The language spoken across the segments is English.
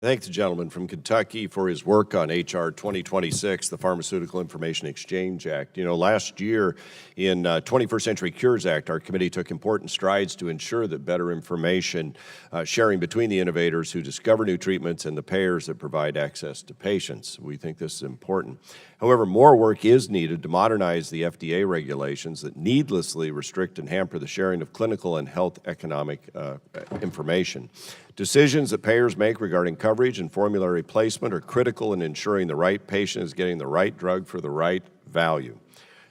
Thank the gentleman from Kentucky for his work on H.R. 2026, the Pharmaceutical Information Exchange Act. You know, last year in 21st Century Cures Act, our committee took important strides to ensure that better information sharing between the innovators who discover new treatments and the payers that provide access to patients. We think this is important. However, more work is needed to modernize the FDA regulations that needlessly restrict and hamper the sharing of clinical and health economic information. Decisions that payers make regarding coverage and formulary placement are critical in ensuring the right patient is getting the right drug for the right value.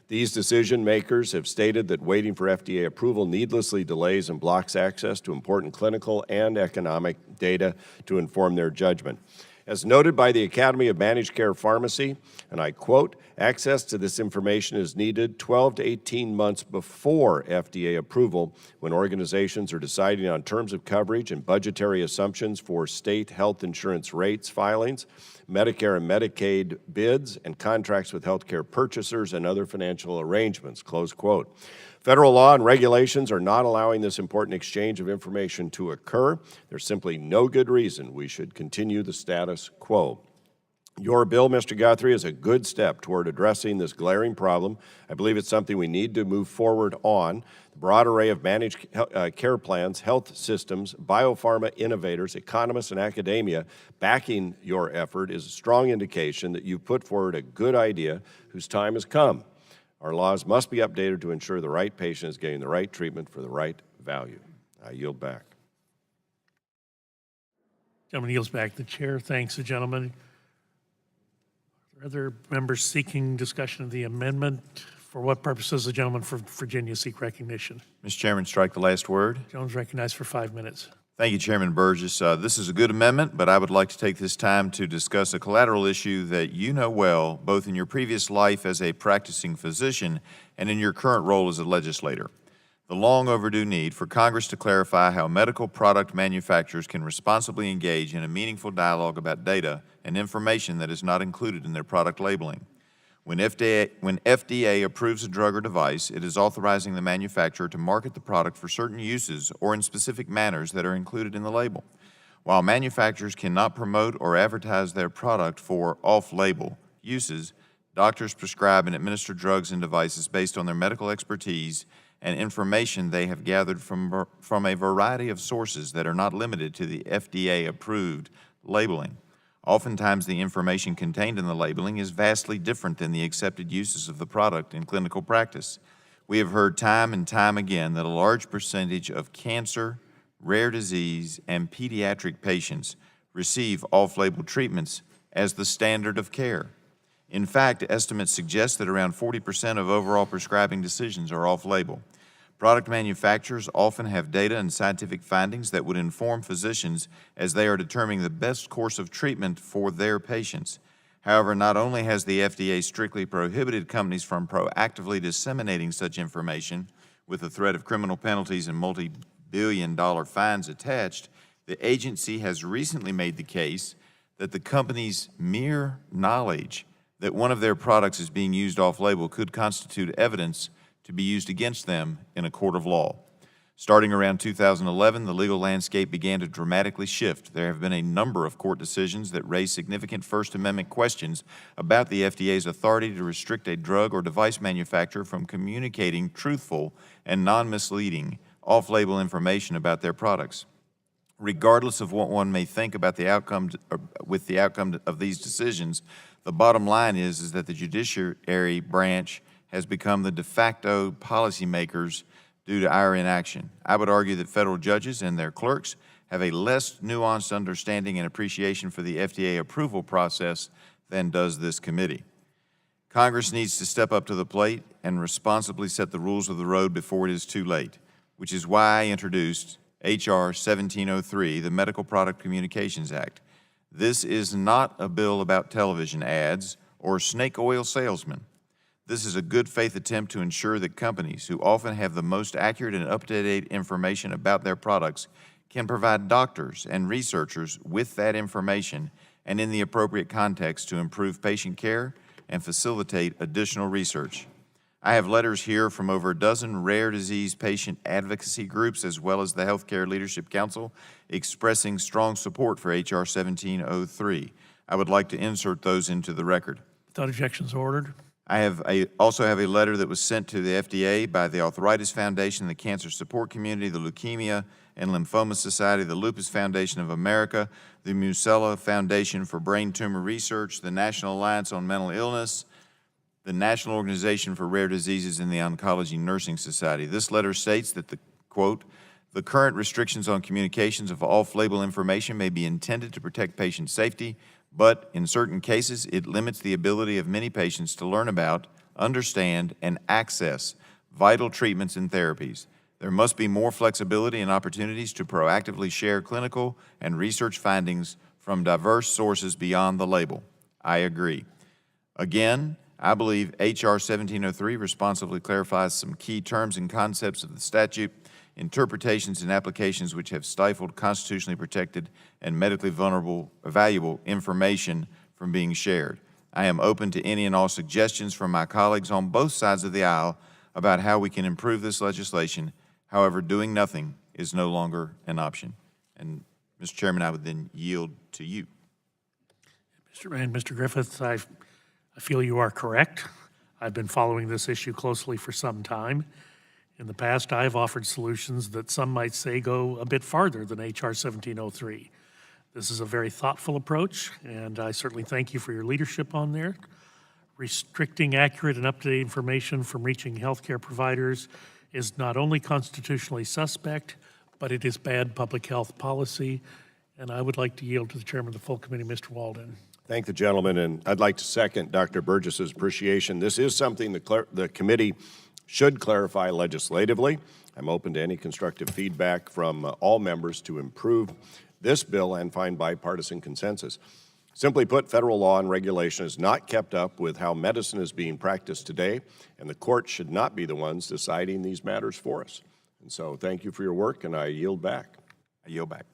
These decision makers have stated that waiting for FDA approval needlessly delays and blocks access to important clinical and economic data to inform their judgment. As noted by the Academy of Managed Care Pharmacy, and I quote, access to this information is needed 12 to 18 months before FDA approval when organizations are deciding on terms of coverage and budgetary assumptions for state health insurance rates filings, Medicare and Medicaid bids, and contracts with healthcare purchasers and other financial arrangements, close quote. Federal law and regulations are not allowing this important exchange of information to occur. There's simply no good reason we should continue the status quo. Your bill, Mr. Guthrie, is a good step toward addressing this glaring problem. I believe it's something we need to move forward on. The broad array of managed care plans, health systems, biopharma innovators, economists, and academia backing your effort is a strong indication that you've put forward a good idea whose time has come. Our laws must be updated to ensure the right patient is getting the right treatment for the right value. I yield back. Gentleman yields back. The chair thanks the gentleman. Are there other members seeking discussion of the amendment? For what purpose does the gentleman from Virginia seek recognition? Mr. Chairman, strike the last word. The gentleman is recognized for 5 minutes. Thank you, Chairman Burgess. This is a good amendment, but I would like to take this time to discuss a collateral issue that you know well, both in your previous life as a practicing physician and in your current role as a legislator. The long overdue need for Congress to clarify how medical product manufacturers can responsibly engage in a meaningful dialogue about data and information that is not included in their product labeling. When FDA approves a drug or device, it is authorizing the manufacturer to market the product for certain uses or in specific manners that are included in the label. While manufacturers cannot promote or advertise their product for off-label uses, doctors prescribe and administer drugs and devices based on their medical expertise and information they have gathered from a variety of sources that are not limited to the FDA-approved labeling. Oftentimes, the information contained in the labeling is vastly different than the accepted uses of the product in clinical practice. We have heard time and time again that a large percentage of cancer, rare disease, and pediatric patients receive off-label treatments as the standard of care. In fact, estimates suggest that around 40% of overall prescribing decisions are off-label. Product manufacturers often have data and scientific findings that would inform physicians as they are determining the best course of treatment for their patients. However, not only has the FDA strictly prohibited companies from proactively disseminating such information with the threat of criminal penalties and multi-billion-dollar fines attached, the agency has recently made the case that the company's mere knowledge that one of their products is being used off-label could constitute evidence to be used against them in a court of law. Starting around 2011, the legal landscape began to dramatically shift. There have been a number of court decisions that raise significant First Amendment questions about the FDA's authority to restrict a drug or device manufacturer from communicating truthful and non-misleading off-label information about their products. Regardless of what one may think about the outcome of these decisions, the bottom line is that the judiciary branch has become the de facto policymakers due to our inaction. I would argue that federal judges and their clerks have a less nuanced understanding and appreciation for the FDA approval process than does this committee. Congress needs to step up to the plate and responsibly set the rules of the road before it is too late, which is why I introduced H.R. 1703, the Medical Product Communications Act. This is not a bill about television ads or snake oil salesmen. This is a good faith attempt to ensure that companies who often have the most accurate and up-to-date information about their products can provide doctors and researchers with that information and in the appropriate context to improve patient care and facilitate additional research. I have letters here from over a dozen rare disease patient advocacy groups as well as the Healthcare Leadership Council expressing strong support for H.R. 1703. I would like to insert those into the record. Without objections, ordered. I also have a letter that was sent to the FDA by the Arthritis Foundation, the Cancer Support Community, the Leukemia and Lymphoma Society, the Lupus Foundation of America, the Musella Foundation for Brain Tumor Research, the National Alliance on Mental Illness, the National Organization for Rare Diseases, and the Oncology Nursing Society. This letter states that quote, the current restrictions on communications of off-label information may be intended to protect patient safety, but in certain cases, it limits the ability of many patients to learn about, understand, and access vital treatments and therapies. There must be more flexibility and opportunities to proactively share clinical and research findings from diverse sources beyond the label. I agree. Again, I believe H.R. 1703 responsibly clarifies some key terms and concepts of the statute, interpretations and applications which have stifled constitutionally protected and medically valuable information from being shared. I am open to any and all suggestions from my colleagues on both sides of the aisle about how we can improve this legislation. However, doing nothing is no longer an option. And, Mr. Chairman, I would then yield to you. Mr. Griffith, I feel you are correct. I've been following this issue closely for some time. In the past, I've offered solutions that some might say go a bit farther than H.R. 1703. This is a very thoughtful approach, and I certainly thank you for your leadership on there. Restricting accurate and up-to-date information from reaching healthcare providers is not only constitutionally suspect, but it is bad public health policy. And I would like to yield to the chairman of the full committee, Mr. Walden. Thank the gentleman, and I'd like to second Dr. Burgess's appreciation. This is something the committee should clarify legislatively. I'm open to any constructive feedback from all members to improve this bill and find bipartisan consensus. Simply put, federal law and regulation is not kept up with how medicine is being practiced today, and the courts should not be the ones deciding these matters for us. And so thank you for your work, and I yield back. I yield back.